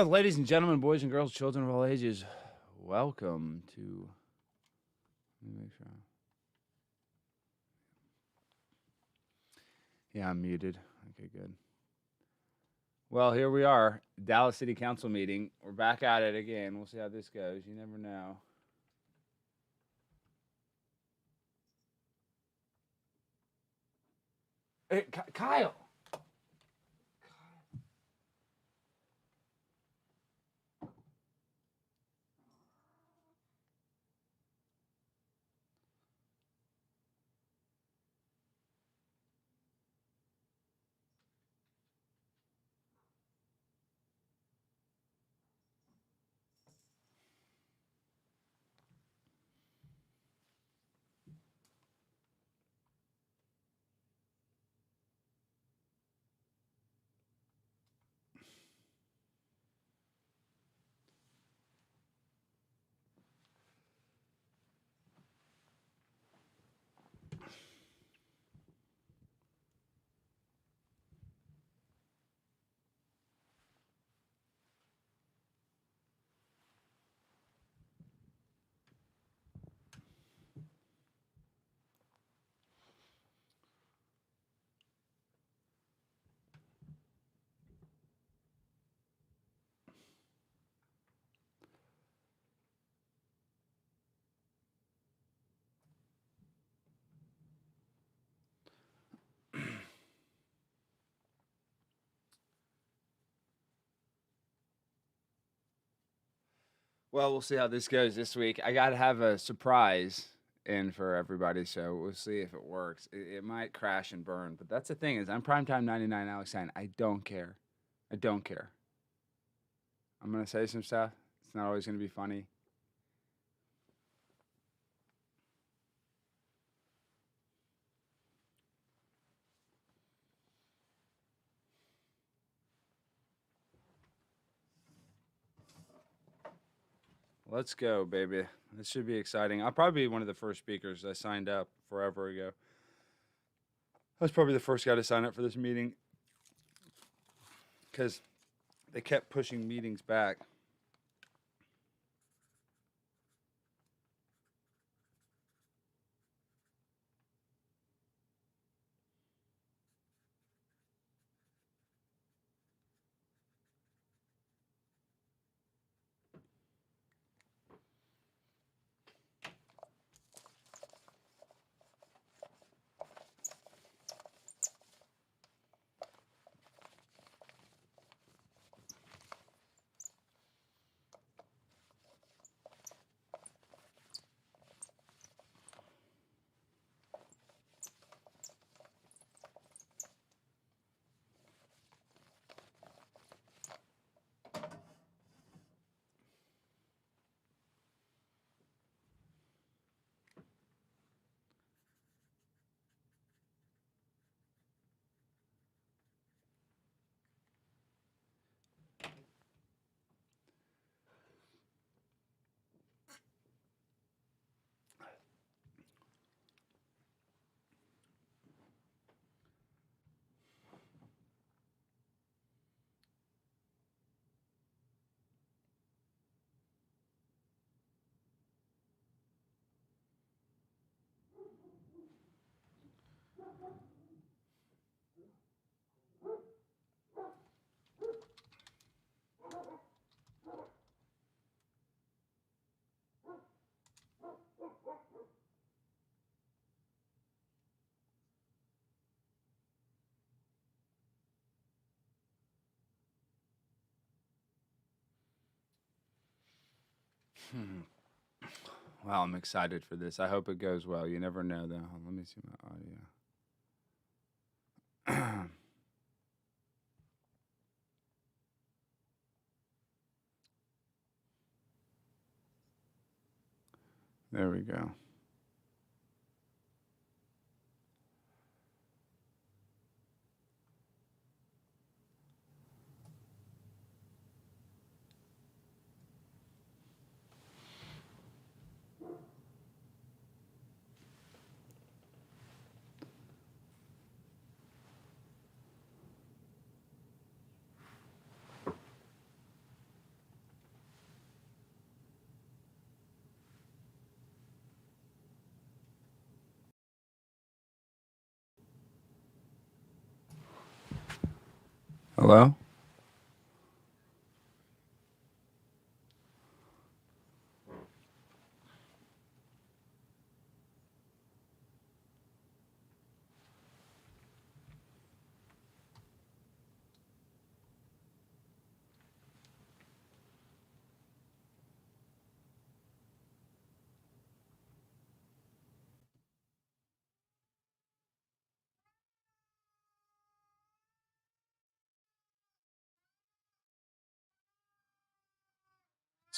Ladies and gentlemen, boys and girls, children of all ages, welcome to. Let me make sure. Yeah, I'm muted. Okay, good. Well, here we are, Dallas City Council meeting. We're back at it again. We'll see how this goes. You never know. Hey, Kyle. Well, we'll see how this goes this week. I got to have a surprise in for everybody, so we'll see if it works. It might crash and burn, but that's the thing is I'm primetime 99 Alex Stein. I don't care. I don't care. I'm going to say some stuff. It's not always going to be funny. Let's go, baby. This should be exciting. I'll probably be one of the first speakers. I signed up forever ago. I was probably the first guy to sign up for this meeting because they kept pushing meetings back. Wow, I'm excited for this. I hope it goes well. You never know, though. Let me see my audio. There we go. Hello?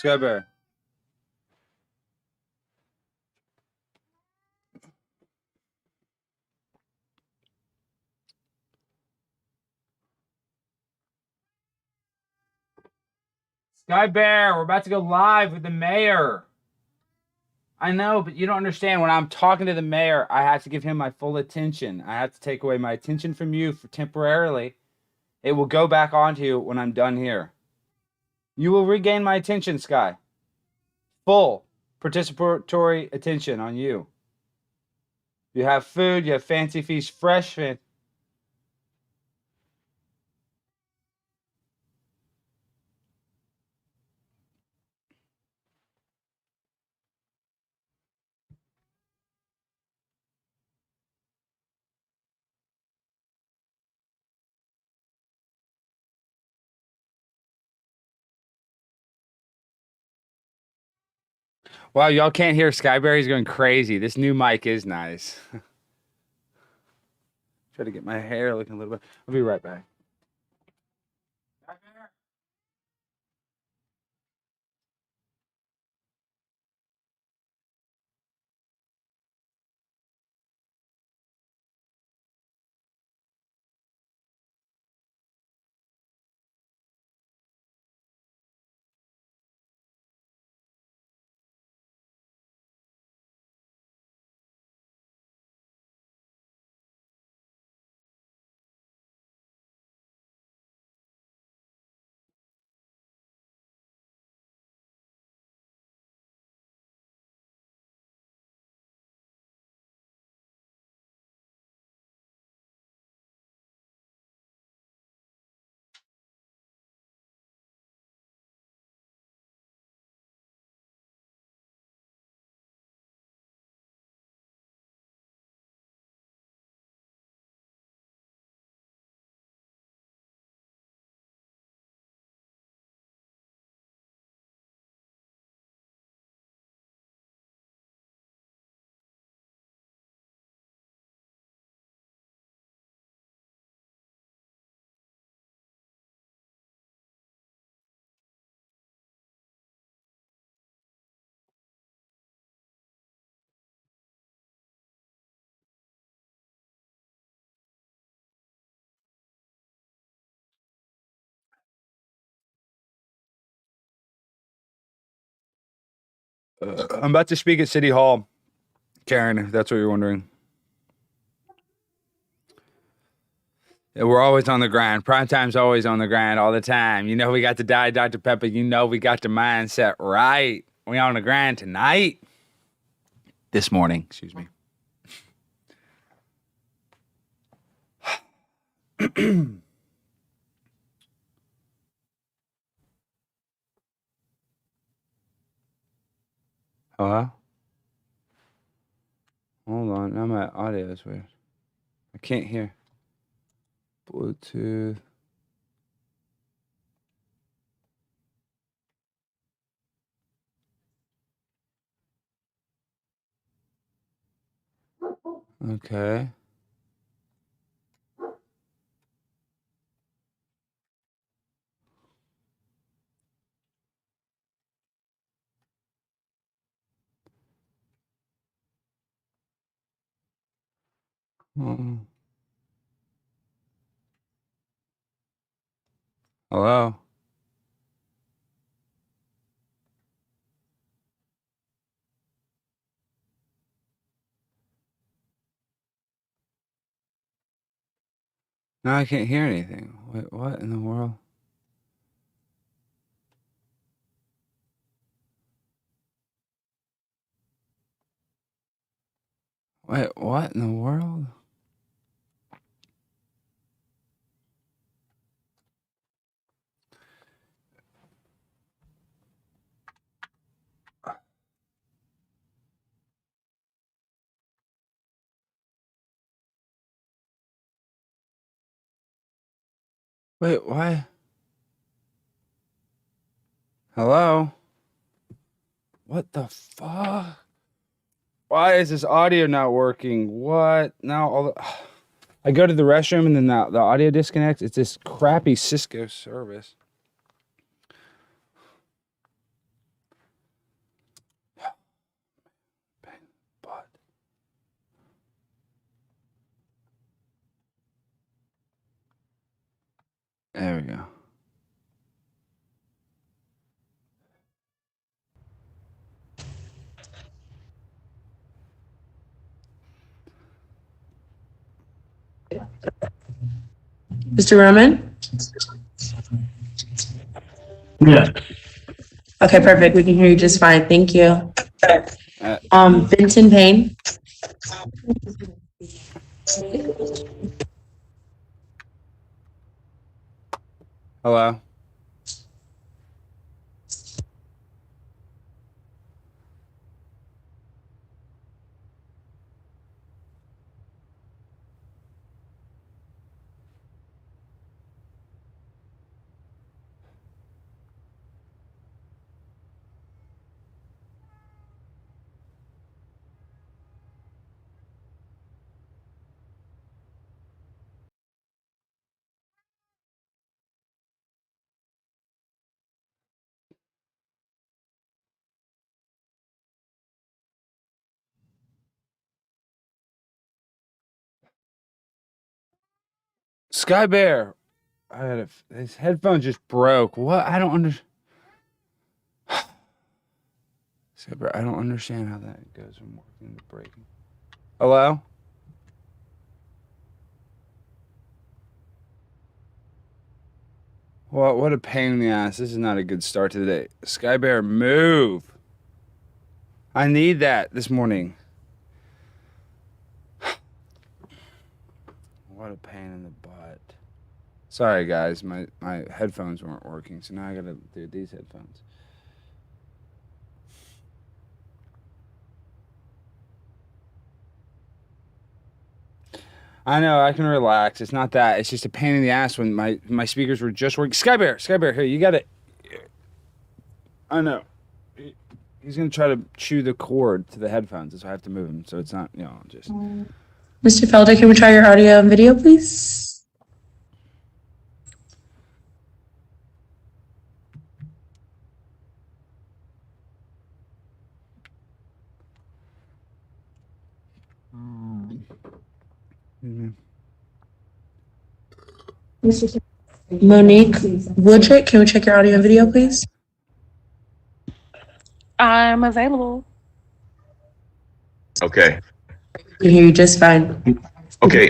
Sky Bear. Sky Bear, we're about to go live with the mayor. I know, but you don't understand. When I'm talking to the mayor, I have to give him my full attention. I have to take away my attention from you for temporarily. It will go back onto you when I'm done here. You will regain my attention, Sky. Full participatory attention on you. You have food, you have fancy feast, fresh. Wow, y'all can't hear Skyberry's going crazy. This new mic is nice. Try to get my hair looking a little bit. I'll be right back. I'm about to speak at City Hall, Karen, if that's what you're wondering. Yeah, we're always on the grind. Prime time's always on the grind all the time. You know we got the Diet Dr. Pepper. You know we got the mindset right. We on the grind tonight. This morning, excuse me. Hello? Hold on. Now my audio is weird. I can't hear. Bluetooth. Okay. Mm. Hello? Now I can't hear anything. Wait, what in the world? Wait, what in the world? Wait, why? Hello? What the fuck? Why is this audio not working? What? Now all the... I go to the restroom and then the audio disconnects. It's this crappy Cisco service. But there we go. Mr. Roman? Yeah. Okay, perfect. We can hear you just fine. Thank you. Benton Payne. Hello? Sky Bear. His headphones just broke. What? I don't understand. Sky Bear, I don't understand how that goes from working to breaking. Hello? Well, what a pain in the ass. This is not a good start to the day. Sky Bear, move. I need that this morning. What a pain in the butt. Sorry, guys. My headphones weren't working, so now I gotta do these headphones. I know, I can relax. It's not that. It's just a pain in the ass when my speakers were just working. Sky Bear, here, you gotta... I know. He's gonna try to chew the cord to the headphones, so I have to move him, so it's not, just... Mr. Felder, can we try your audio and video, please? Monique Woodrick, can we check your audio and video, please? I'm available. Okay. We can hear you just fine. Okay.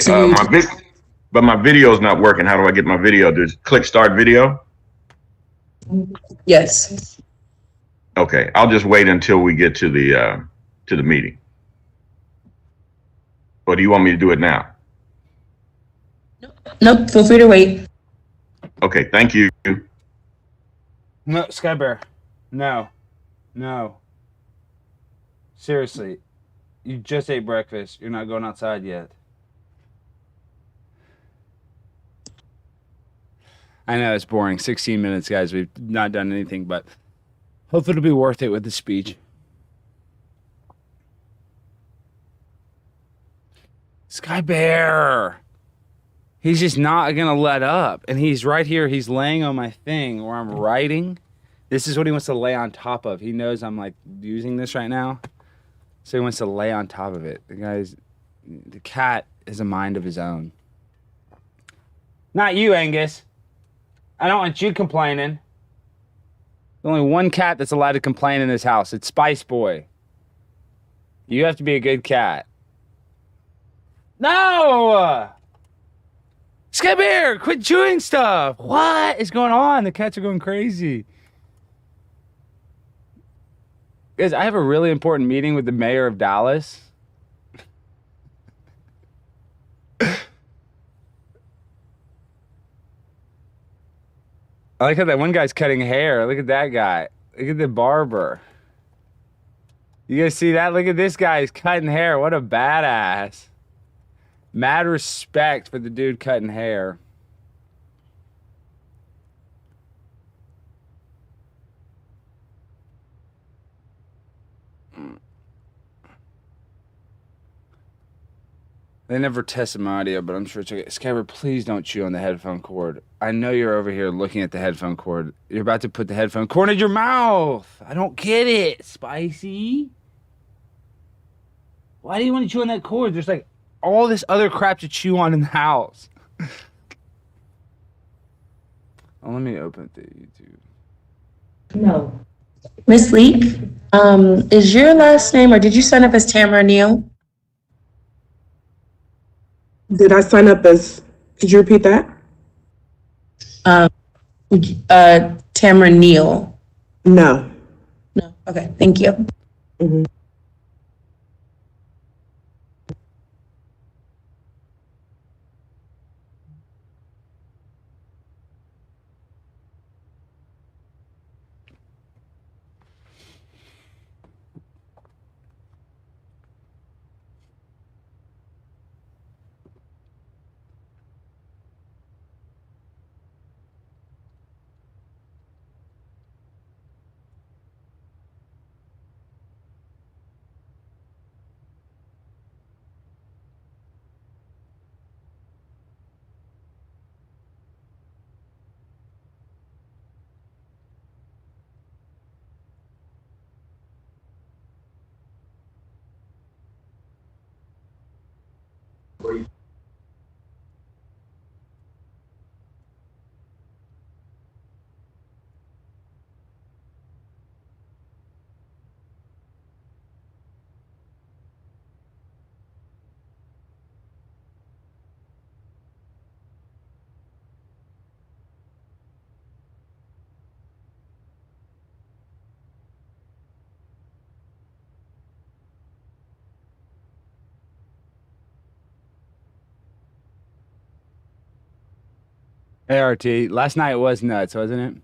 My video's not working. How do I get my video? Just click start video. Yes. Okay. I'll just wait until we get to the meeting. Or do you want me to do it now? Nope, feel free to wait. Okay. Thank you. No, Sky Bear. No. Seriously. You just ate breakfast. You're not going outside yet. I know it's boring. 16 minutes, guys. We've not done anything, but hopefully it'll be worth it with the speech. Sky Bear. He's just not going to let up. And he's right here. He's laying on my thing where I'm writing. This is what he wants to lay on top of. He knows I'm like using this right now. So he wants to lay on top of it. The cat has a mind of his own. Not you, Angus. I don't want you complaining. There's only one cat that's allowed to complain in this house. It's Spice Boy. You have to be a good cat. No! Sky Bear, quit chewing stuff. What is going on? The cats are going crazy. Guys, I have a really important meeting with the mayor of Dallas. I like how that one guy's cutting hair. Look at that guy. Look at the barber. You guys see that? Look at this guy. He's cutting hair. What a badass. Mad respect for the dude cutting hair. They never tested my audio, but I'm sure it's okay. Skyber, please don't chew on the headphone cord. I know you're over here looking at the headphone cord. You're about to put the headphone cord in your mouth. I don't get it, Spicy. Why do you want to chew on that cord? There's like all this other crap to chew on in the house. Oh, let me open the YouTube. No. Miss Leek, is your last name, or did you sign up as Tamara Neal? Did I sign up as, could you repeat that? Tamara Neal. No. No. Okay, thank you. Mhm. ART, last night was nuts, wasn't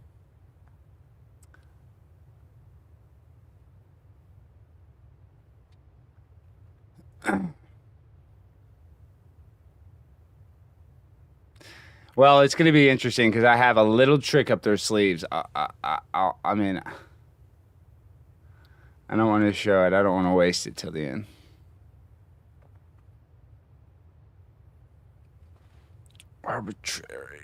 it? Well, it's going to be interesting because I have a little trick up their sleeves. I mean, I don't want to show it. I don't want to waste it till the end. Arbitrary.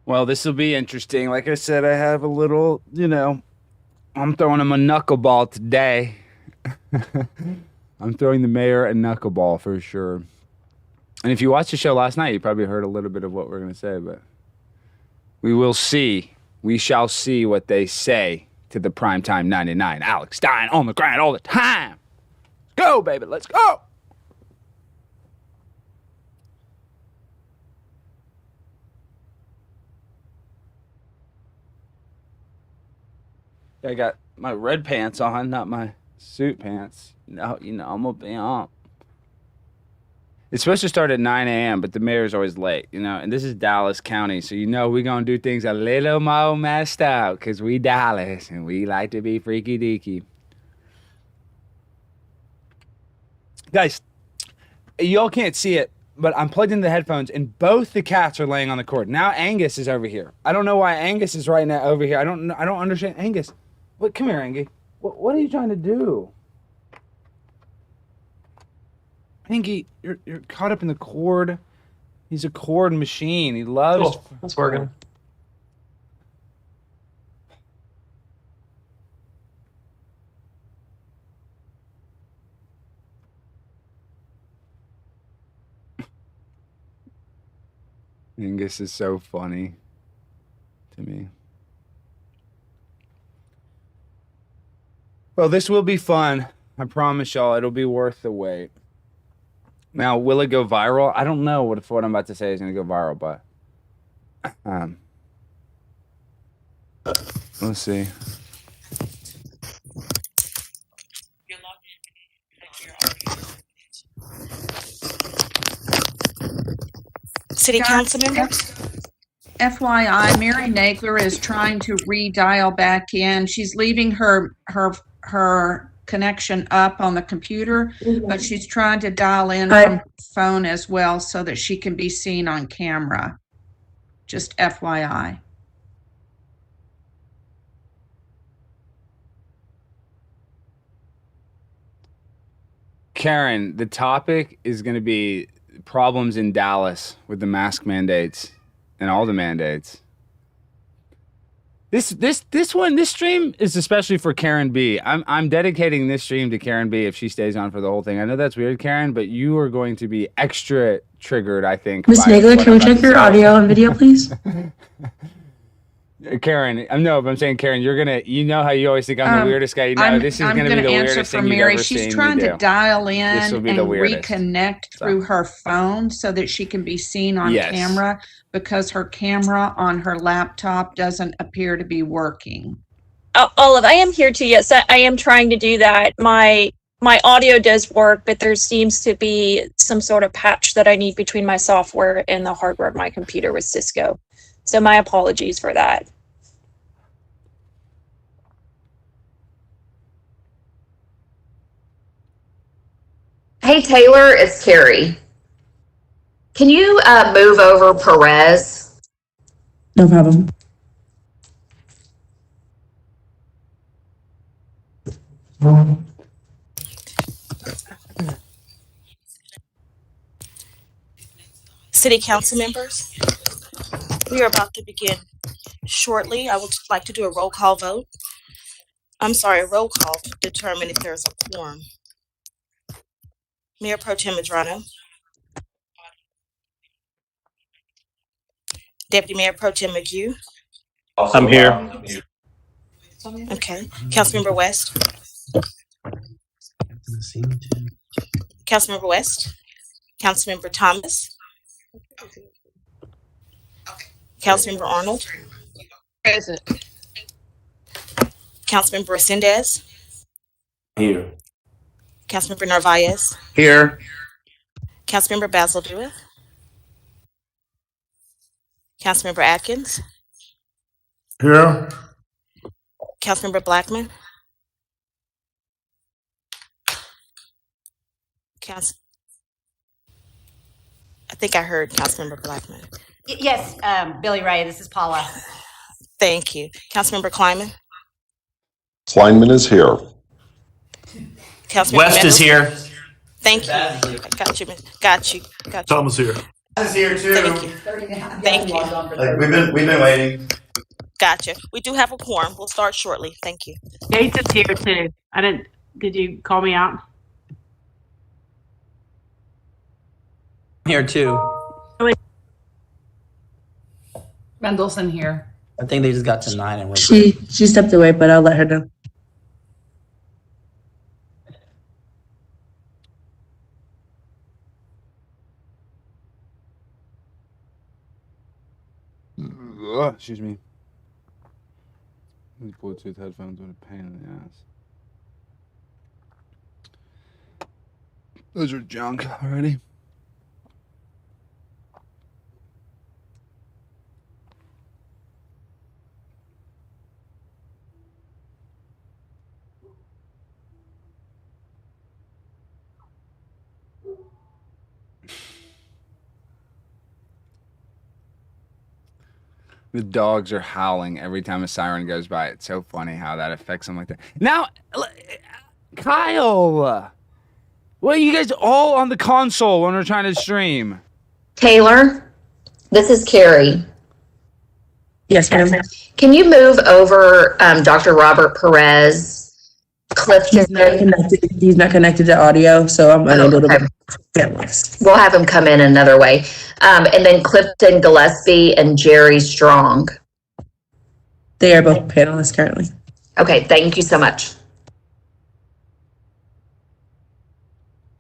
Well, this will be interesting. Like I said, I have a little, I'm throwing him a knuckleball today. I'm throwing the mayor a knuckleball for sure. And if you watched the show last night, you probably heard a little bit of what we're going to say, but we will see. We shall see what they say to the primetime 99. Alex Stein on the grind all the time. Let's go, baby. Let's go. I got my red pants on, not my suit pants. No, I'm gonna be on. It's supposed to start at 9 a.m., but the mayor's always late, and this is Dallas County, so we're gonna do things a little more messed up, because we Dallas, and we like to be freaky deaky. Guys, y'all can't see it, but I'm plugged into the headphones, and both the cats are laying on the cord. Now Angus is over here. I don't know why Angus is right now over here. I don't understand. Angus, come here, Angie. What are you trying to do? Angie, you're caught up in the cord. He's a cord machine. He loves. Cool. That's working. Angus is so funny to me. Well, this will be fun. I promise y'all, it'll be worth the wait. Now, will it go viral? I don't know what I'm about to say is going to go viral, but let's see. City council members? FYI, Mary Nagler is trying to redial back in. She's leaving her connection up on the computer, but she's trying to dial in from phone as well so that she can be seen on camera. Just FYI. Karen, the topic is going to be problems in Dallas with the mask mandates and all the mandates. This stream is especially for Karen B. I'm dedicating this stream to Karen B if she stays on for the whole thing. I know that's weird, Karen, but you are going to be extra triggered, I think. Miss Nagler, can we check your audio and video, please? Karen, no, but I'm saying, Karen, you're gonna, you know how you always think I'm the weirdest guy. You know, this is gonna be the weirdest thing you've ever seen me do. She's trying to dial in and weirdest. reconnect through her phone so that she can be seen on camera, because her camera on her laptop doesn't appear to be working. Olive, I am here too. Yes, I am trying to do that. My audio does work, but there seems to be some sort of patch that I need between my software and the hardware of my computer with Cisco. So my apologies for that. Hey, Taylor, it's Carrie. Can you move over Perez? No problem. City council members, we are about to begin shortly. I would like to do a roll call vote. I'm sorry, a roll call to determine if there's a quorum. Mayor Pro Tem Madrano. Deputy Mayor Pro Tem McHugh. I'm here. Okay. Councilmember West. Councilmember West. Councilmember Thomas. Councilmember Arnold. Present. Councilmember Resendez. Here. Councilmember Narvaez. Here. Councilmember Basil Dewey. Councilmember Atkins. Here. Councilmember Blackman. I think I heard Councilmember Blackman. Yes, Billy Ray, this is Paula. Thank you. Councilmember Kleiman. Kleinman is here. Councilmember West Meadows. is here. Thank you. Got you. Tom is here. Is here too. Thank you. Like, we've been waiting. Gotcha. We do have a quorum. We'll start shortly. Thank you. Gates is here too. Did you call me out? Here too. Mendelson here. I think they just got to 9 and we're She stepped away, but I'll let her know. Excuse me. These Bluetooth headphones are a pain in the ass. Those are junk already. The dogs are howling every time a siren goes by. It's so funny how that affects them like that. Now, Kyle, what are you guys all on the console when we're trying to stream? Taylor, this is Carrie. Yes, ma'am. Can you move over Dr. Robert Perez, Clifton? He's not connected to audio, so I'm unable to get lost. We'll have him come in another way. And then Clifton Gillespie and Jerry Strong. They are both panelists currently. Okay, thank you so much.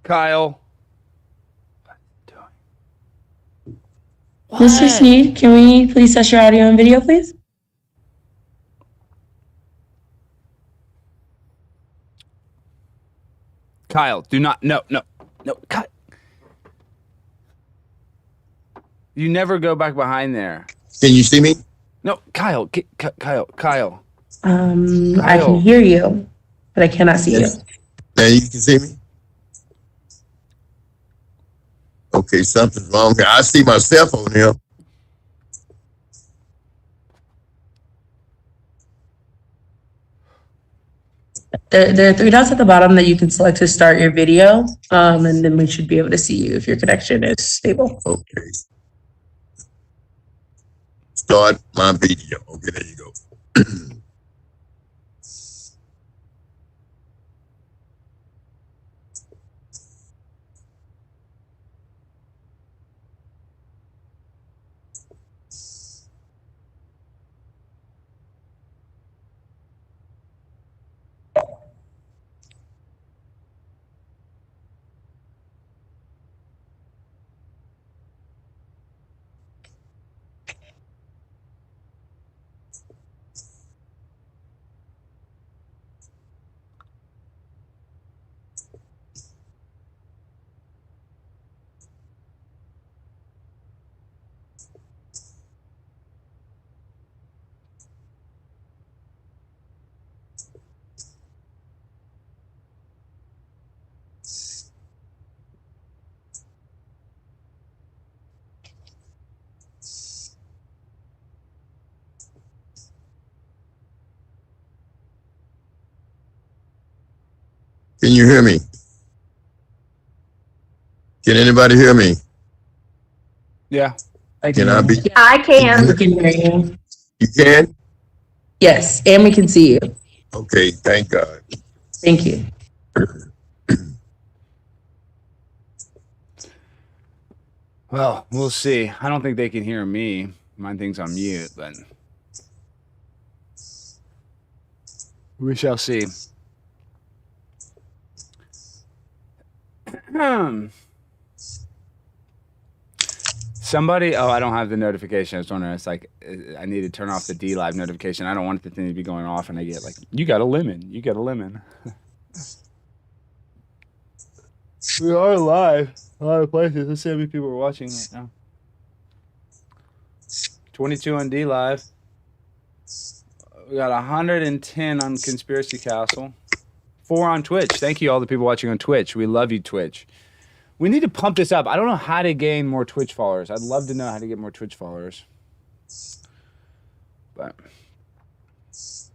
Kyle. Mr. Sneed, can we please test your audio and video, please? Kyle, do not. No. Cut. You never go back behind there. Can you see me? No, Kyle. Kyle. I can hear you, but I cannot see you. Now you can see me? Okay, something's wrong here. I see myself on here. There are three dots at the bottom that you can select to start your video, and then we should be able to see you if your connection is stable. Okay. Start my video. Okay, there you go. Can you hear me? Can anybody hear me? Yeah. Can I be? I can. We can hear you. You can? Yes, and we can see you. Okay, thank God. Thank you. Well, we'll see. I don't think they can hear me. My thing's on mute, but we shall see. Somebody, I don't have the notification. I was wondering, it's like, I need to turn off the D Live notification. I don't want the thing to be going off and I get like, you got a lemon. You got a lemon. We are live. A lot of places. Let's see how many people are watching right now. 22 on D Live. We got 110 on Conspiracy Castle. 4 on Twitch. Thank you all the people watching on Twitch. We love you, Twitch. We need to pump this up. I don't know how to gain more Twitch followers. I'd love to know how to get more Twitch followers. But let's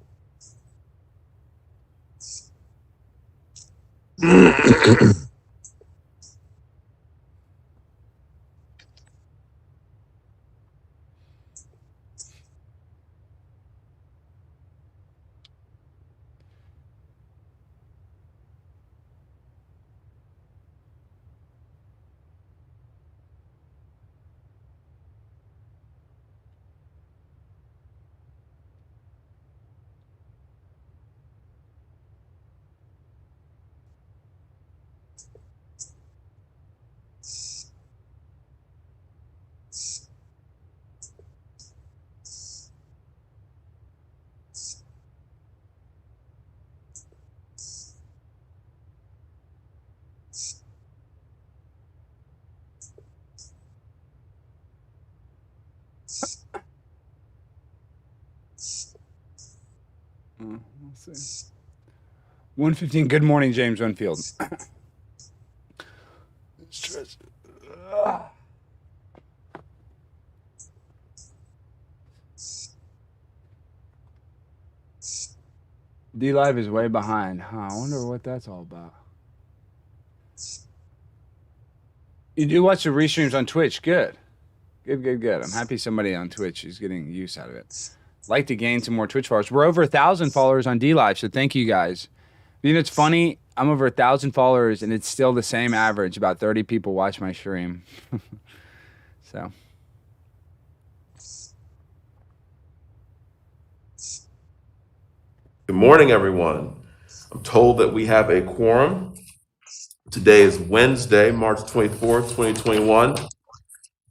see. 115. Good morning, James Winfield. D Live is way behind. Huh, I wonder what that's all about. You do watch the restreams on Twitch. Good. Good. I'm happy somebody on Twitch is getting use out of it. Like to gain some more Twitch followers. We're over 1,000 followers on D Live, so thank you guys. You know, it's funny. I'm over 1,000 followers, and it's still the same average. About 30 people watch my stream. So. Good morning, everyone. I'm told that we have a quorum. Today is Wednesday, March 24th, 2021,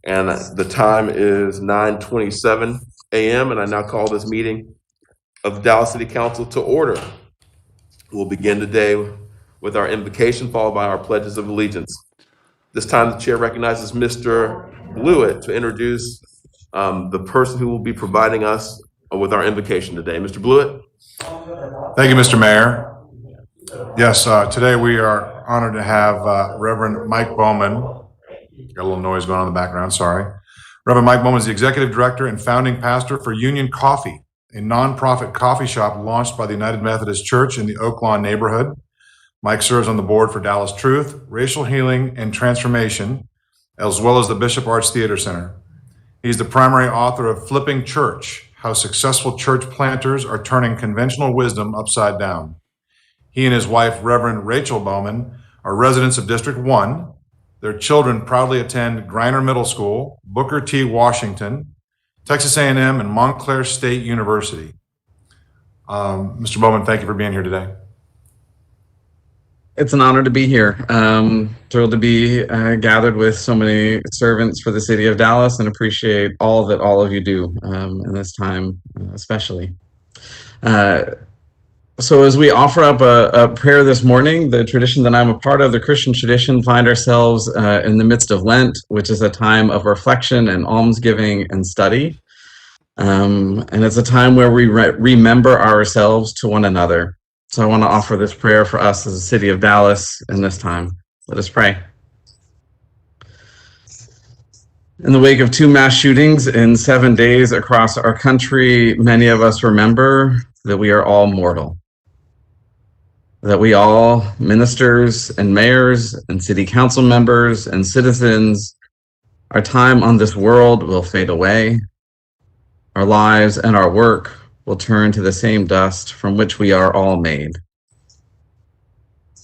and the time is 9:27 a.m., and I now call this meeting of the Dallas City Council to order. We'll begin today with our invocation, followed by our pledges of allegiance. This time, the chair recognizes Mr. Blewett to introduce the person who will be providing us with our invocation today. Mr. Blewett. Thank you, Mr. Mayor. Yes, today we are honored to have Reverend Mike Bowman. Got a little noise going on in the background, sorry. Reverend Mike Bowman is the executive director and founding pastor for Union Coffee, a nonprofit coffee shop launched by the United Methodist Church in the Oak Lawn neighborhood. Mike serves on the board for Dallas Truth, Racial Healing and Transformation, as well as the Bishop Arts Theater Center. He's the primary author of Flipping Church, How Successful Church Planters Are Turning Conventional Wisdom Upside Down. He and his wife, Reverend Rachel Bowman, are residents of District 1. Their children proudly attend Griner Middle School, Booker T. Washington, Texas A&M, and Montclair State University. Mr. Bowman, thank you for being here today. It's an honor to be here. Thrilled to be gathered with so many servants for the city of Dallas, and appreciate all that all of you do in this time, especially. So as we offer up a prayer this morning, the tradition that I'm a part of, the Christian tradition, find ourselves in the midst of Lent, which is a time of reflection and almsgiving and study. And it's a time where we remember ourselves to one another. So I want to offer this prayer for us as a city of Dallas in this time. Let us pray. In the wake of 2 mass shootings in 7 days across our country, many of us remember that we are all mortal. That we all, ministers and mayors and city council members and citizens, our time on this world will fade away. Our lives and our work will turn to the same dust from which we are all made.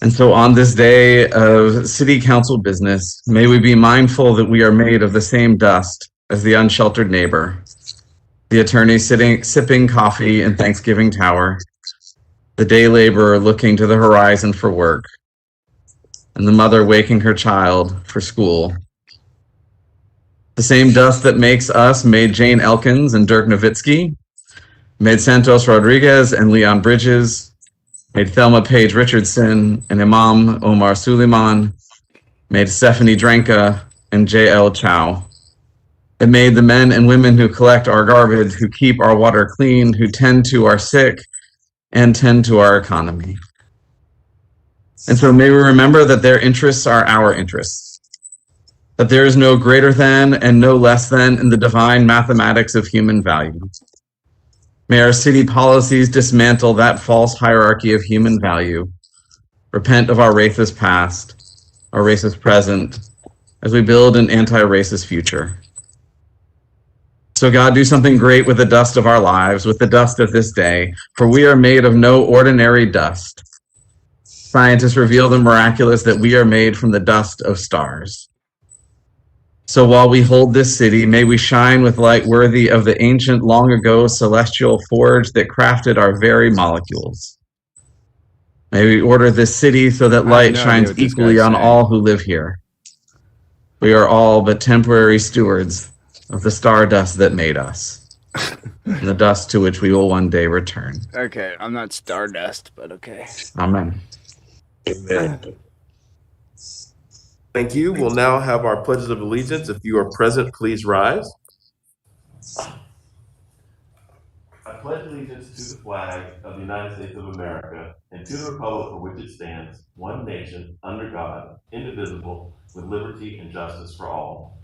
And so on this day of city council business, may we be mindful that we are made of the same dust as the unsheltered neighbor, the attorney sipping coffee in Thanksgiving Tower, the day laborer looking to the horizon for work, and the mother waking her child for school. The same dust that makes us made Jane Elkins and Dirk Nowitzki, made Santos Rodriguez and Leon Bridges, made Thelma Page Richardson and Imam Omar Suleiman, made Stephanie Drenka and J.L. Chow. It made the men and women who collect our garbage, who keep our water clean, who tend to our sick, and tend to our economy. And so may we remember that their interests are our interests, that there is no greater than and no less than in the divine mathematics of human value. May our city policies dismantle that false hierarchy of human value, repent of our racist past, our racist present, as we build an anti-racist future. So God, do something great with the dust of our lives, with the dust of this day, for we are made of no ordinary dust. Scientists reveal the miraculous that we are made from the dust of stars. So while we hold this city, may we shine with light worthy of the ancient, long ago celestial forge that crafted our very molecules. May we order this city so that light shines equally on all who live here. We are all but temporary stewards of the stardust that made us, and the dust to which we will one day return. Okay, I'm not stardust, but okay. Amen. Amen. Thank you. We'll now have our pledges of allegiance. If you are present, please rise. I pledge allegiance to the flag of the United States of America and to the republic for which it stands, one nation, under God, indivisible, with liberty and justice for all.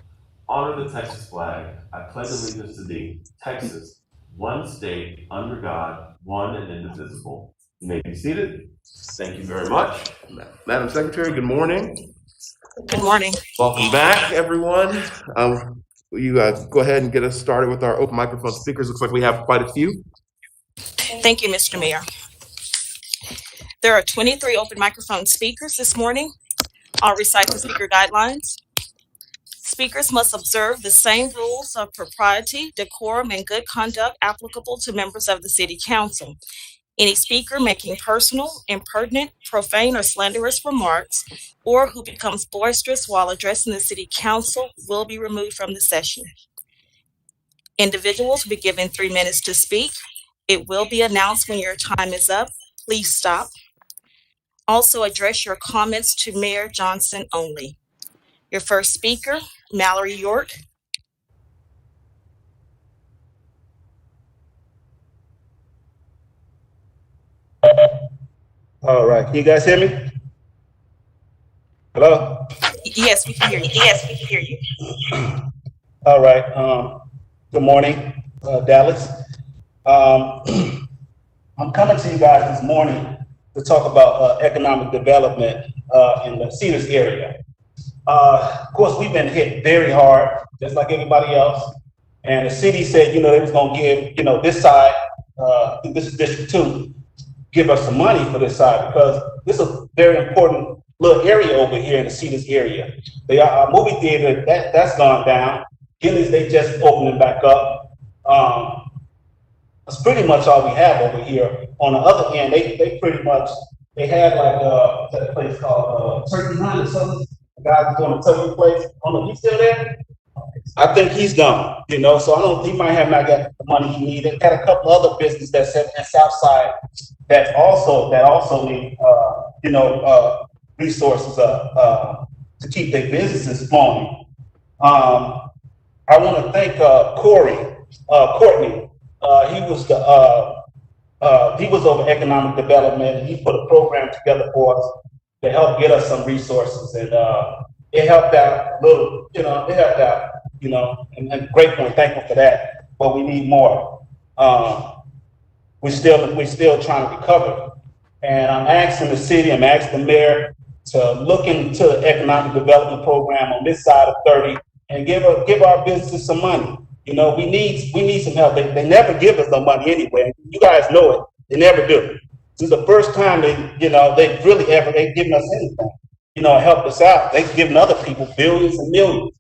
Honor the Texas flag. I pledge allegiance to thee, Texas, one state, under God, one and indivisible. You may be seated. Thank you very much. Madam Secretary, good morning. Good morning. Welcome back, everyone. Will you go ahead and get us started with our open microphone speakers? Looks like we have quite a few. Thank you, Mr. Mayor. There are 23 open microphone speakers this morning. I'll recite the speaker guidelines. Speakers must observe the same rules of propriety, decorum, and good conduct applicable to members of the City Council. Any speaker making personal, impertinent, profane, or slanderous remarks, or who becomes boisterous while addressing the City Council will be removed from the session. Individuals will be given 3 minutes to speak. It will be announced when your time is up. Please stop. Also address your comments to Mayor Johnson only. Your first speaker, Mallory York, All right. Can you guys hear me? Hello? Yes, we can hear you. Yes, we can hear you. All right. Good morning, Dallas. I'm coming to you guys this morning to talk about economic development in the Cedars area. Of course, we've been hit very hard, just like everybody else. And the city said, you know, they was going to give, you know, this side, this is District 2, give us some money for this side because this is a very important little area over here in the Cedars area. They are a movie theater that's gone down. Gillies, they just opening back up. That's pretty much all we have over here. On the other end, they pretty much, they had like that place called Turkey Hunt or something. The guy who's doing the turkey place. I don't know, he's still there? I think he's gone, you know, so I don't, he might have not got the money he needed. Got a couple other businesses that set in Southside that also need, you know, resources to keep their businesses flowing. I want to thank Courtney. He was over economic development. He put a program together for us to help get us some resources, and it helped out a little. You know, it helped out. You know, and grateful and thankful for that. But we need more. We're still trying to recover, and I'm asking the city. I'm asking the mayor to look into the economic development program on this side of 30 and give our businesses some money. You know, we need some help. They never give us no money anyway. You guys know it. They never do. This is the first time they've given us anything. You know, helped us out. They've given other people billions and millions.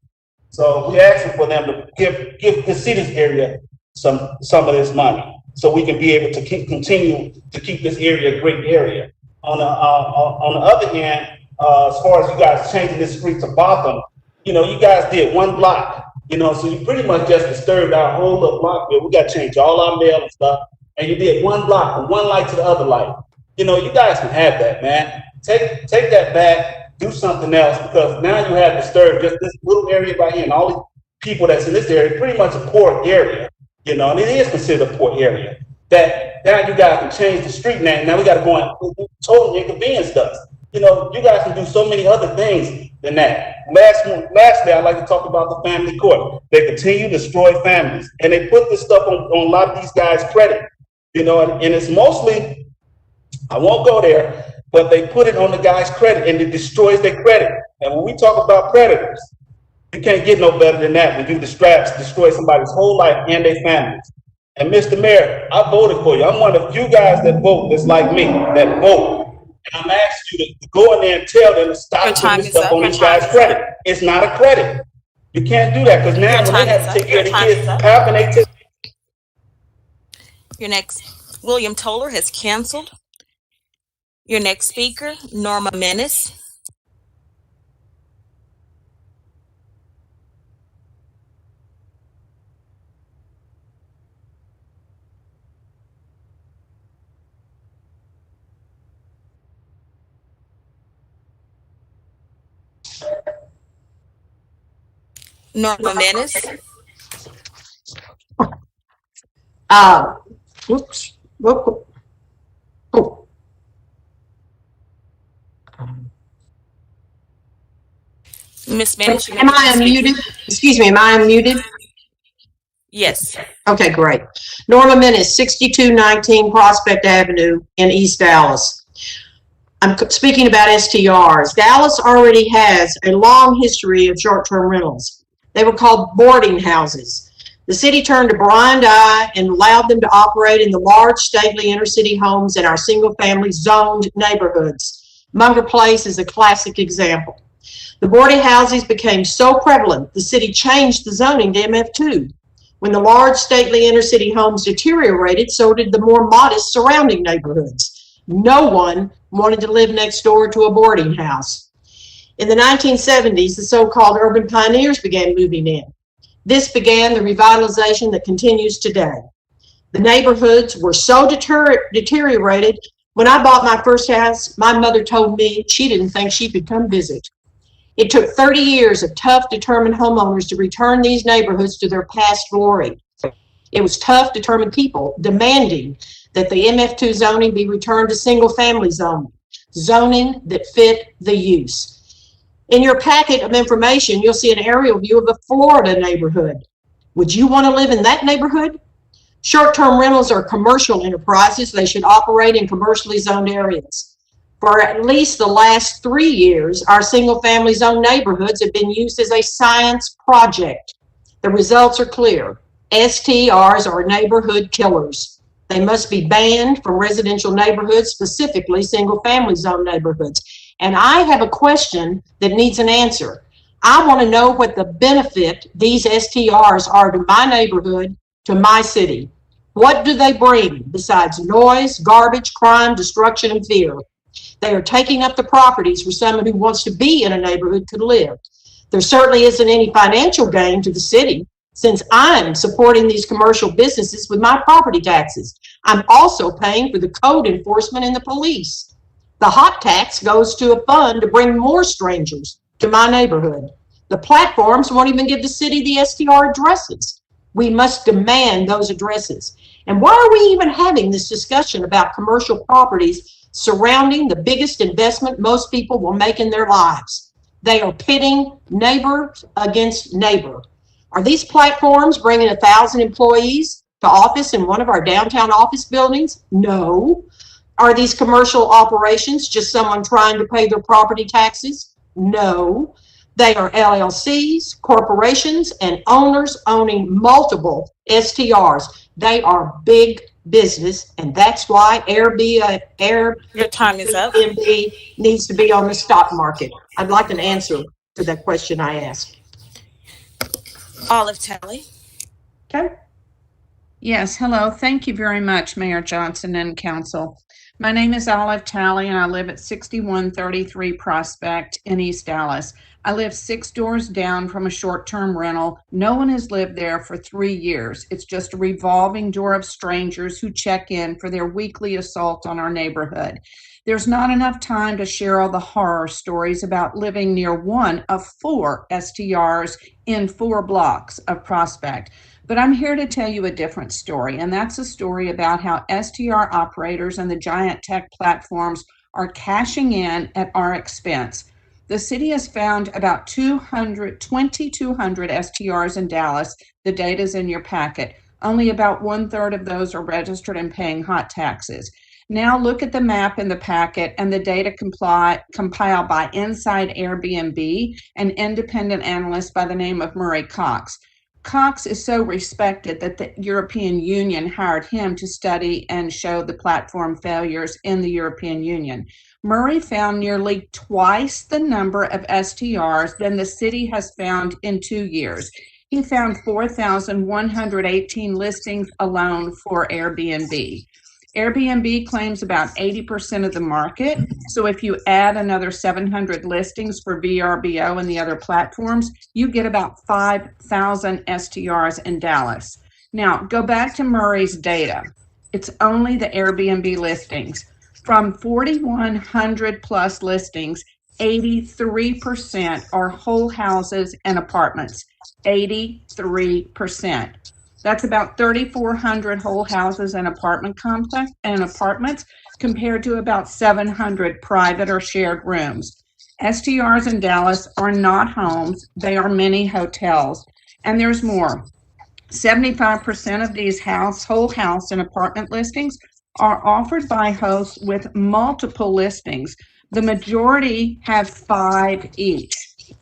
So we're asking for them to give the city's area some of this money, so we can be able to continue to keep this area a great area. On the other hand, as far as you guys changing this street to Botham, you know, you guys did one block. You know, so you pretty much just disturbed our whole little block here. We got to change all our mail and stuff. And you did one block from one light to the other light. You know, you guys can have that, man. Take that back, do something else, because now you have disturbed just this little area right here, and all these people that's in this area, pretty much a poor area, you know, and it is considered a poor area. That now you guys can change the street name. Now we got to go and totally inconvenience us. You know, you guys can do so many other things than that. Lastly, I'd like to talk about the family court. They continue to destroy families, and they put this stuff on a lot of these guys' credit. You know, and it's mostly, I won't go there, but they put it on the guy's credit, and it destroys their credit. And when we talk about predators, you can't get no better than that when you destroy somebody's whole life and their families. And Mr. Mayor, I voted for you. I'm one of you guys that vote that's like me, that vote. And I'm asking you to go in there and tell them to stop putting this stuff on these guys' credit. It's not a credit. You can't do that, because now when they have to take care of the kids, how can they take? Your next, William Toller has canceled. Your next speaker, Norma Menace. Norma Menace. Whoops. Whoop. Oh. Miss Menace. Am I unmuted? Excuse me, am I unmuted? Yes. Okay, great. Norma Menace, 6219 Prospect Avenue in East Dallas. I'm speaking about STRs. Dallas already has a long history of short-term rentals. They were called boarding houses. The city turned a blind eye and allowed them to operate in the large, stately inner-city homes in our single-family zoned neighborhoods. Munger Place is a classic example. The boarding houses became so prevalent, the city changed the zoning to MF2. When the large, stately inner-city homes deteriorated, so did the more modest surrounding neighborhoods. No one wanted to live next door to a boarding house. In the 1970s, the so-called urban pioneers began moving in. This began the revitalization that continues today. The neighborhoods were so deteriorated. When I bought my first house, my mother told me she didn't think she could come visit. It took 30 years of tough, determined homeowners to return these neighborhoods to their past glory. It was tough, determined people demanding that the MF2 zoning be returned to single-family zoning that fit the use. In your packet of information, you'll see an aerial view of a Florida neighborhood. Would you want to live in that neighborhood? Short-term rentals are commercial enterprises. They should operate in commercially zoned areas. For at least the last 3 years, our single-family zone neighborhoods have been used as a science project. The results are clear. STRs are neighborhood killers. They must be banned from residential neighborhoods, specifically single-family zone neighborhoods. And I have a question that needs an answer. I want to know what the benefit these STRs are to my neighborhood, to my city. What do they bring besides noise, garbage, crime, destruction, and fear? They are taking up the properties where someone who wants to be in a neighborhood could live. There certainly isn't any financial gain to the city, since I'm supporting these commercial businesses with my property taxes. I'm also paying for the code enforcement and the police. The hot tax goes to a fund to bring more strangers to my neighborhood. The platforms won't even give the city the STR addresses. We must demand those addresses. And why are we even having this discussion about commercial properties surrounding the biggest investment most people will make in their lives? They are pitting neighbor against neighbor. Are these platforms bringing 1,000 employees to office in one of our downtown office buildings? No. Are these commercial operations just someone trying to pay their property taxes? No. They are LLCs, corporations, and owners owning multiple STRs. They are big business, and that's why Your time is up. Airbnb needs to be on the stock market. I'd like an answer to that question I asked. Olive Talley. Okay. Yes, hello. Thank you very much, Mayor Johnson and Council. My name is Olive Talley, and I live at 6133 Prospect in East Dallas. I live 6 doors down from a short-term rental. No one has lived there for 3 years. It's just a revolving door of strangers who check in for their weekly assault on our neighborhood. There's not enough time to share all the horror stories about living near one of 4 STRs in 4 blocks of Prospect. But I'm here to tell you a different story, and that's a story about how STR operators and the giant tech platforms are cashing in at our expense. The city has found about 2,200 STRs in Dallas. The data's in your packet. Only about 1/3 of those are registered and paying hot taxes. Now look at the map in the packet and the data compiled by Inside Airbnb, an independent analyst by the name of Murray Cox. Cox is so respected that the European Union hired him to study and show the platform failures in the European Union. Murray found nearly twice the number of STRs than the city has found in 2 years. He found 4,118 listings alone for Airbnb. Airbnb claims about 80% of the market. So if you add another 700 listings for VRBO and the other platforms, you get about 5,000 STRs in Dallas. Now, go back to Murray's data. It's only the Airbnb listings. From 4,100 plus listings, 83% are whole houses and apartments. 83%. That's about 3,400 whole houses and apartments compared to about 700 private or shared rooms. STRs in Dallas are not homes, they are mini hotels. And there's more. 75% of these whole house and apartment listings are offered by hosts with multiple listings. The majority have 5 each.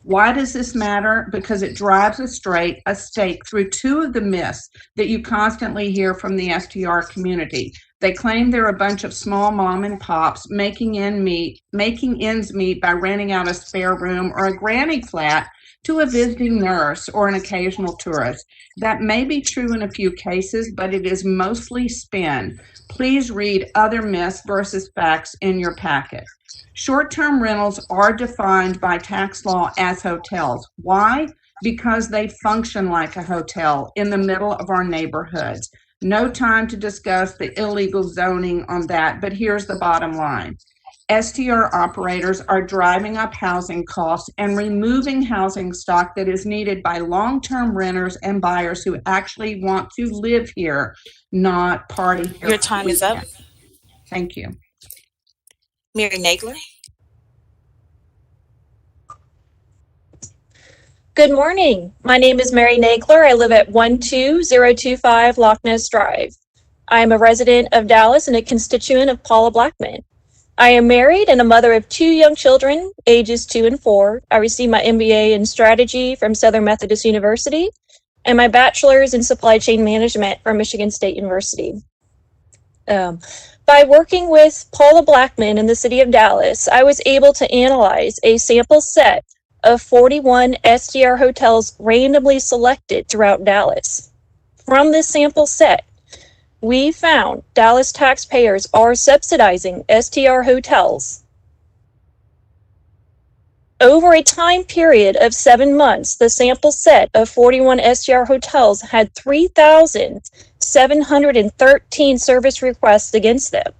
Why does this matter? Because it drives a stake through 2 of the myths that you constantly hear from the STR community. They claim they're a bunch of small mom and pops making ends meet by renting out a spare room or a granny flat to a visiting nurse or an occasional tourist. That may be true in a few cases, but it is mostly spin. Please read other myths versus facts in your packet. Short-term rentals are defined by tax law as hotels. Why? Because they function like a hotel in the middle of our neighborhoods. No time to discuss the illegal zoning on that, but here's the bottom line. STR operators are driving up housing costs and removing housing stock that is needed by long-term renters and buyers who actually want to live here, not party here. Your time is up. Thank you. Mary Nagler. Good morning. My name is Mary Nagler. I live at 12025 Loch Ness Drive. I am a resident of Dallas and a constituent of Paula Blackman. I am married and a mother of 2 young children, ages 2 and 4. I received my MBA in strategy from Southern Methodist University and my bachelor's in supply chain management from Michigan State University. By working with Paula Blackman in the city of Dallas, I was able to analyze a sample set of 41 STR hotels randomly selected throughout Dallas. From this sample set, we found Dallas taxpayers are subsidizing STR hotels. Over a time period of 7 months, the sample set of 41 STR hotels had 3,713 service requests against them.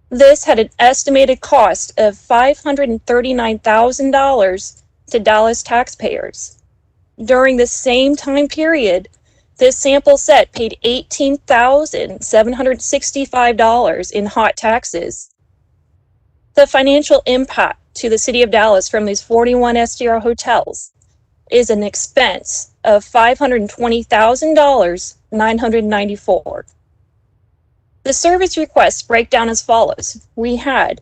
This had an estimated cost of $539,000 to Dallas taxpayers. During the same time period, this sample set paid $18,765 in hot taxes. The financial impact to the city of Dallas from these 41 STR hotels is an expense of $520,994. The service requests break down as follows. We had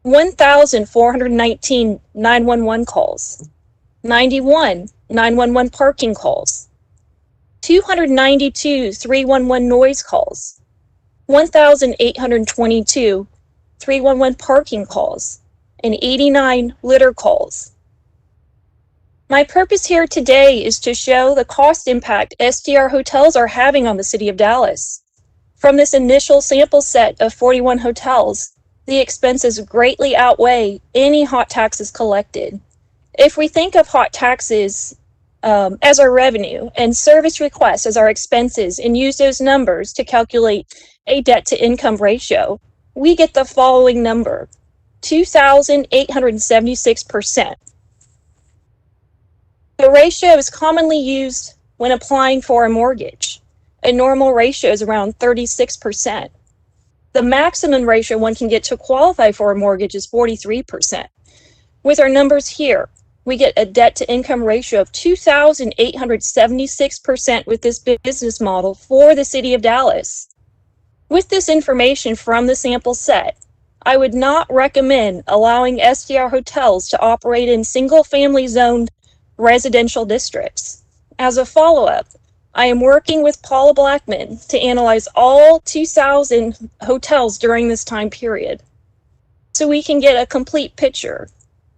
1,419 911 calls, 91 911 parking calls, 292 311 noise calls, 1,822 311 parking calls, and 89 litter calls. My purpose here today is to show the cost impact STR hotels are having on the city of Dallas. From this initial sample set of 41 hotels, the expenses greatly outweigh any hot taxes collected. If we think of hot taxes as our revenue and service requests as our expenses and use those numbers to calculate a debt-to-income ratio, we get the following number, 2,876%. The ratio is commonly used when applying for a mortgage. A normal ratio is around 36%. The maximum ratio one can get to qualify for a mortgage is 43%. With our numbers here, we get a debt-to-income ratio of 2,876% with this business model for the city of Dallas. With this information from the sample set, I would not recommend allowing STR hotels to operate in single-family zoned residential districts. As a follow-up, I am working with Paula Blackman to analyze all 2,000 hotels during this time period so we can get a complete picture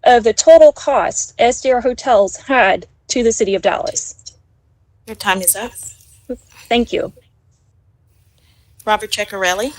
of the total cost STR hotels had to the city of Dallas. Your time is up. Thank you. Robert Ceccarelli.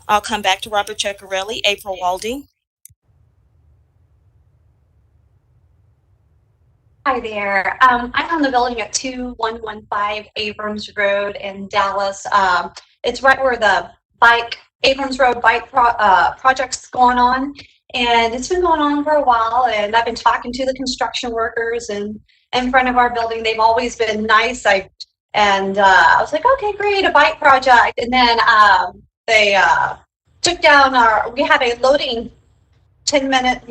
I'll come back to Robert Ceccarelli. April Walding. Hi there. I'm on the building at 2115 Abrams Road in Dallas. It's right where the Abrams Road bike project's going on. And it's been going on for a while. And I've been talking to the construction workers and in front of our building. They've always been nice. I was like, okay, great, a bike project. And then they took down we had a loading 20 minute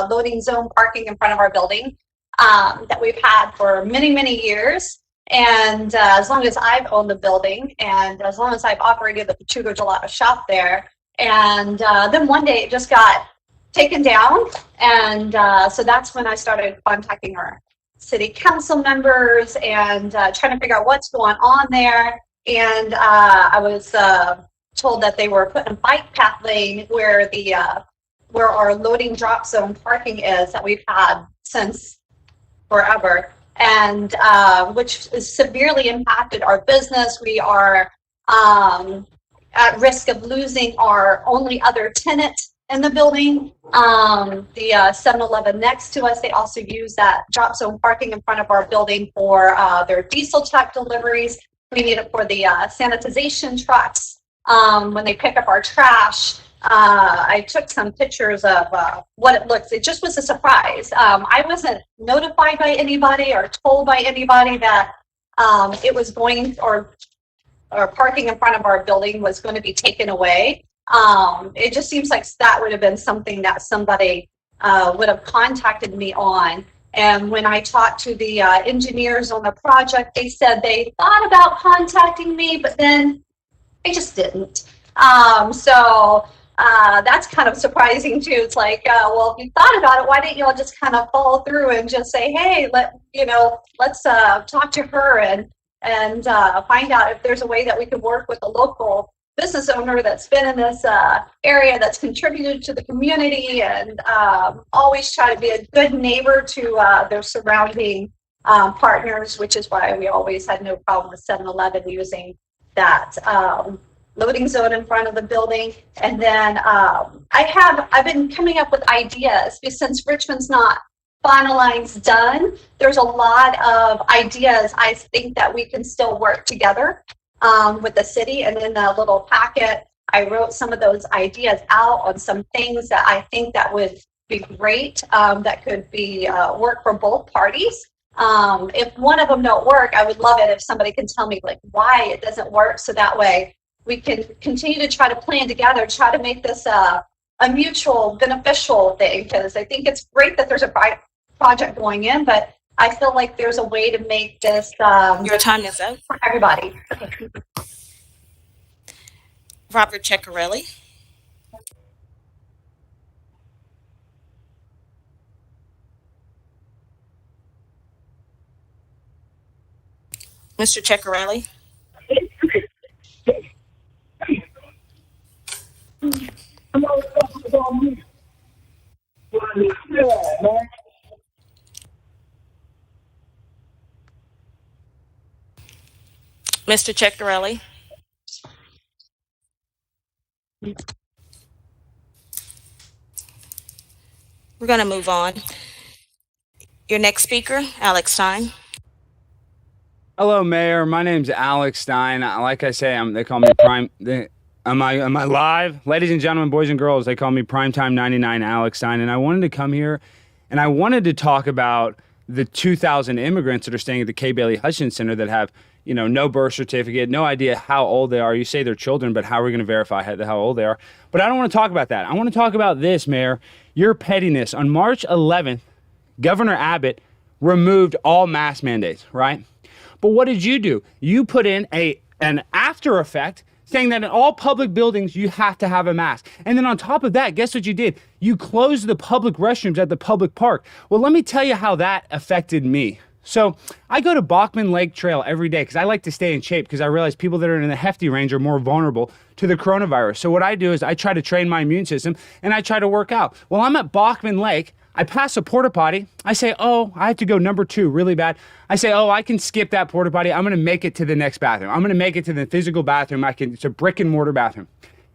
loading zone parking in front of our building that we've had for many, many years. And as long as I've owned the building and as long as I've operated the Pachuco Gelato shop there. And then one day it just got taken down. And so that's when I started contacting our city council members and trying to figure out what's going on there. And I was told that they were putting a bike path lane where the where our loading drop zone parking is that we've had since forever, and which has severely impacted our business. We are at risk of losing our only other tenant in the building. The 7-Eleven next to us, they also use that drop zone parking in front of our building for their diesel truck deliveries. We need it for the sanitization trucks when they pick up our trash. I took some pictures of what it looks. It just was a surprise. I wasn't notified by anybody or told by anybody that it was going or parking in front of our building was going to be taken away. It just seems like that would have been something that somebody would have contacted me on. And when I talked to the engineers on the project, they said they thought about contacting me, but then they just didn't. So that's kind of surprising too. It's like, well, if you thought about it, why didn't you all just kind of follow through and just say, hey, let's talk to her and find out if there's a way that we can work with a local business owner that's been in this area, that's contributed to the community, and always try to be a good neighbor to their surrounding partners, which is why we always had no problem with 7-Eleven using that loading zone in front of the building. And then I've been coming up with ideas, because since Richmond's not finalized done, there's a lot of ideas I think that we can still work together with the city. And in the little packet, I wrote some of those ideas out on some things that I think that would be great, that could be work for both parties. If one of them don't work, I would love it if somebody can tell me like why it doesn't work, so that way we can continue to try to plan together, try to make this a mutual beneficial thing, because I think it's great that there's a project going in, but I feel like there's a way to make this Your time is up. for everybody. Robert Ceccarelli. Mr. Ceccarelli. Mr. Ceccarelli. We're going to move on. Your next speaker, Alex Stein. Hello, Mayor. My name's Alex Stein. Like I say, they call me Prime. Am I live? Ladies and gentlemen, boys and girls, they call me Primetime 99 Alex Stein. And I wanted to come here and I wanted to talk about the 2,000 immigrants that are staying at the K. Bailey Hutchins Center that have, no birth certificate, no idea how old they are. You say they're children, but how are we going to verify how old they are? But I don't want to talk about that. I want to talk about this, Mayor, your pettiness. On March 11th, Governor Abbott removed all mask mandates, right? But what did you do? You put in an after effect saying that in all public buildings, you have to have a mask. And then on top of that, guess what you did? You closed the public restrooms at the public park. Well, let me tell you how that affected me. So I go to Bachman Lake Trail every day because I like to stay in shape, because I realize people that are in the hefty range are more vulnerable to the coronavirus. So what I do is I try to train my immune system and I try to work out. Well, I'm at Bachman Lake. I pass a porta potty. I say, oh, I have to go number 2 really bad. I say, oh, I can skip that porta potty. I'm going to make it to the next bathroom. I'm going to make it to the physical bathroom. It's a brick and mortar bathroom.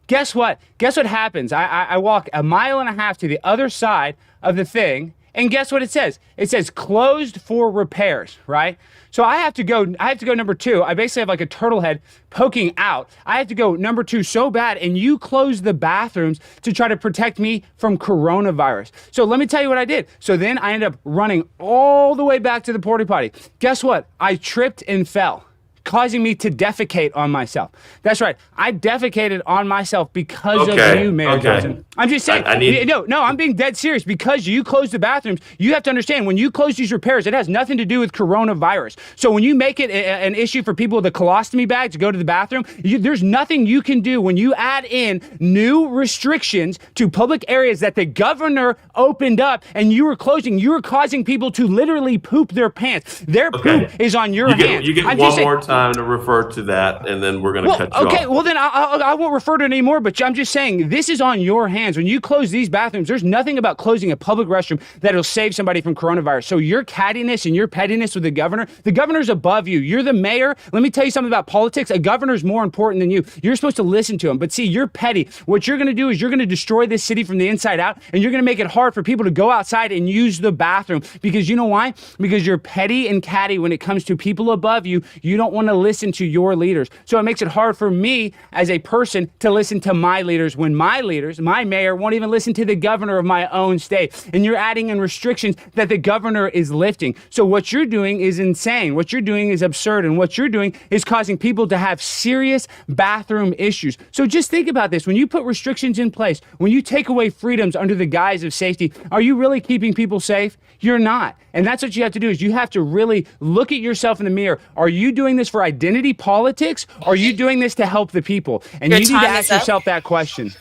Guess what? Guess what happens? I walk 1.5 miles to the other side of the thing. And guess what it says? It says closed for repairs, right? So I have to go number 2. I basically have like a turtle head poking out. I have to go number 2 so bad, and you close the bathrooms to try to protect me from coronavirus. So let me tell you what I did. So then I ended up running all the way back to the porta potty. Guess what? I tripped and fell. causing me to defecate on myself. That's right. I defecated on myself because of you, Mayor Johnson. I'm just saying. No, I'm being dead serious. Because you closed the bathrooms, you have to understand, when you close these repairs, it has nothing to do with coronavirus. So when you make it an issue for people with a colostomy bag to go to the bathroom, there's nothing you can do when you add in new restrictions to public areas that the governor opened up and you were closing. You were causing people to literally poop their pants. Their poop is on your hands. You get one more time to refer to that, and then we're going to cut you off. Okay, well then I won't refer to it anymore, but I'm just saying this is on your hands. When you close these bathrooms, there's nothing about closing a public restroom that'll save somebody from coronavirus. So your cattiness and your pettiness with the governor's above you. You're the mayor. Let me tell you something about politics. A governor's more important than you. You're supposed to listen to him. But see, you're petty. What you're going to do is you're going to destroy this city from the inside out, and you're going to make it hard for people to go outside and use the bathroom. Because you know why? Because you're petty and catty when it comes to people above you. You don't want to listen to your leaders. So it makes it hard for me as a person to listen to my leaders when my leaders, my mayor, won't even listen to the governor of my own state. And you're adding in restrictions that the governor is lifting. So what you're doing is insane. What you're doing is absurd. And what you're doing is causing people to have serious bathroom issues. So just think about this. When you put restrictions in place, when you take away freedoms under the guise of safety, are you really keeping people safe? You're not. And that's what you have to do, is you have to really look at yourself in the mirror. Are you doing this for identity politics? Or are you doing this to help the people? And you need to ask yourself that question.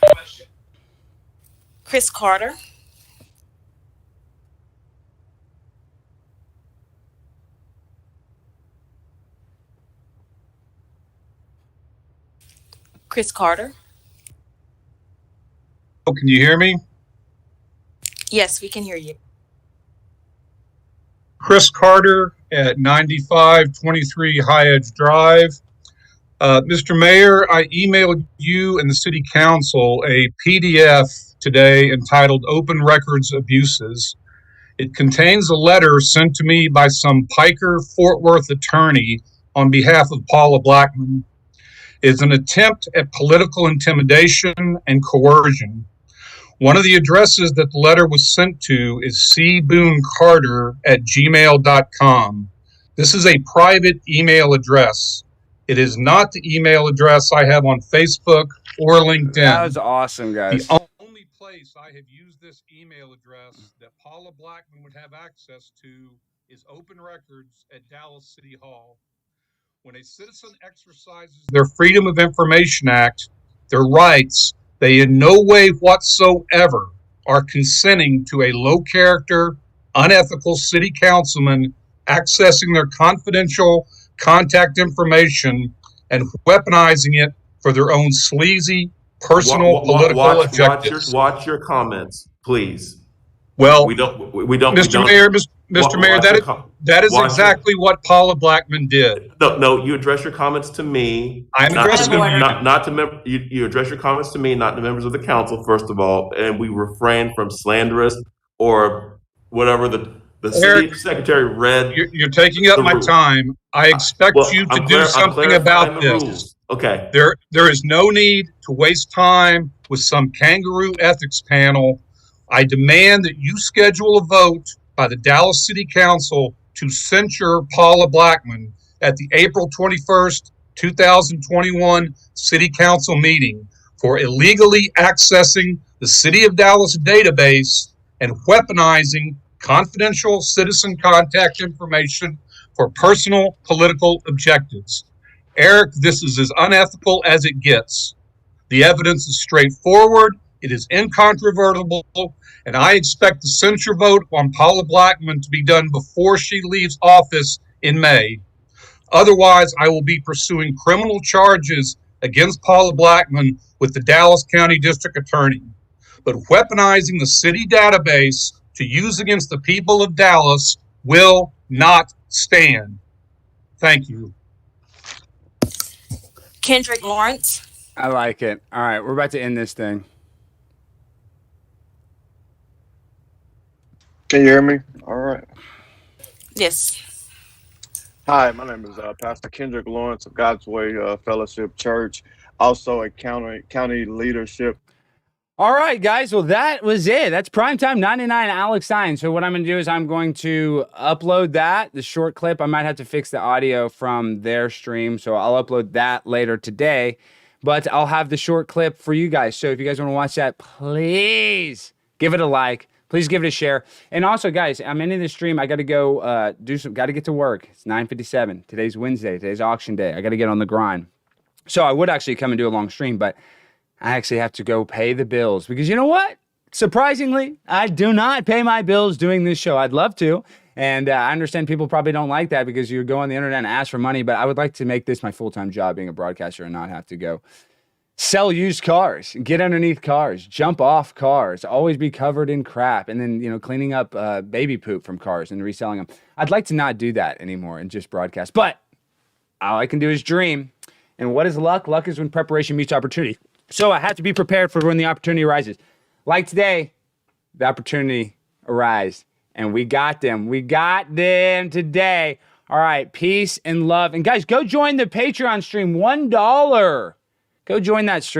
Chris Carter. Chris Carter. Oh, can you hear me? Yes, we can hear you. Chris Carter at 9523 High Edge Drive. Mr. Mayor, I emailed you and the City Council a PDF today entitled Open Records Abuses. It contains a letter sent to me by some Piker Fort Worth attorney on behalf of Paula Blackman. It's an attempt at political intimidation and coercion. One of the addresses that the letter was sent to is cboonecarter@gmail.com. This is a private email address. It is not the email address I have on Facebook or LinkedIn. That was awesome, guys. The only place I have used this email address that Paula Blackman would have access to is Open Records at Dallas City Hall. When a citizen exercises their Freedom of Information Act, their rights, they in no way whatsoever are consenting to a low-character, unethical city councilman accessing their confidential contact information and weaponizing it for their own sleazy, personal, political objectives. Watch your comments, please. Well, we don't. Mr. Mayor, that is exactly what Paula Blackman did. No, you address your comments to me. I'm addressing them. Not to you address your comments to me, not to members of the council, first of all, and we refrain from slanderous or whatever the city secretary read. You're taking up my time. I expect you to do something about this. Okay. There is no need to waste time with some kangaroo ethics panel. I demand that you schedule a vote by the Dallas City Council to censure Paula Blackman at the April 21st, 2021 City Council meeting for illegally accessing the City of Dallas database and weaponizing confidential citizen contact information for personal political objectives. Eric, this is as unethical as it gets. The evidence is straightforward, it is incontrovertible, and I expect the censure vote on Paula Blackman to be done before she leaves office in May. Otherwise, I will be pursuing criminal charges against Paula Blackman with the Dallas County District Attorney. But weaponizing the city database to use against the people of Dallas will not stand. Thank you. Kendrick Lawrence. I like it. All right, we're about to end this thing. Can you hear me? All right. Yes. Hi, my name is Pastor Kendrick Lawrence of God's Way Fellowship Church, also a county leadership. All right, guys. Well, that was it. That's Primetime 99 Alex Stein. So what I'm going to do is I'm going to upload the short clip. I might have to fix the audio from their stream, so I'll upload that later today. But I'll have the short clip for you guys. So if you guys want to watch that, please give it a like. Please give it a share. And also, guys, I'm ending the stream. I got to go got to get to work. It's 9:57. Today's Wednesday. Today's auction day. I got to get on the grind. So I would actually come and do a long stream, but I actually have to go pay the bills because you know what? Surprisingly, I do not pay my bills doing this show. I'd love to. And I understand people probably don't like that because you go on the internet and ask for money, but I would like to make this my full-time job being a broadcaster and not have to go sell used cars, get underneath cars, jump off cars, always be covered in crap, and then, cleaning up baby poop from cars and reselling them. I'd like to not do that anymore and just broadcast. But all I can do is dream. And what is luck? Luck is when preparation meets opportunity. So I have to be prepared for when the opportunity arises. Like today, the opportunity arose, and we got them. We got them today. All right, peace and love. And guys, go join the Patreon stream, $1. Go join that stream.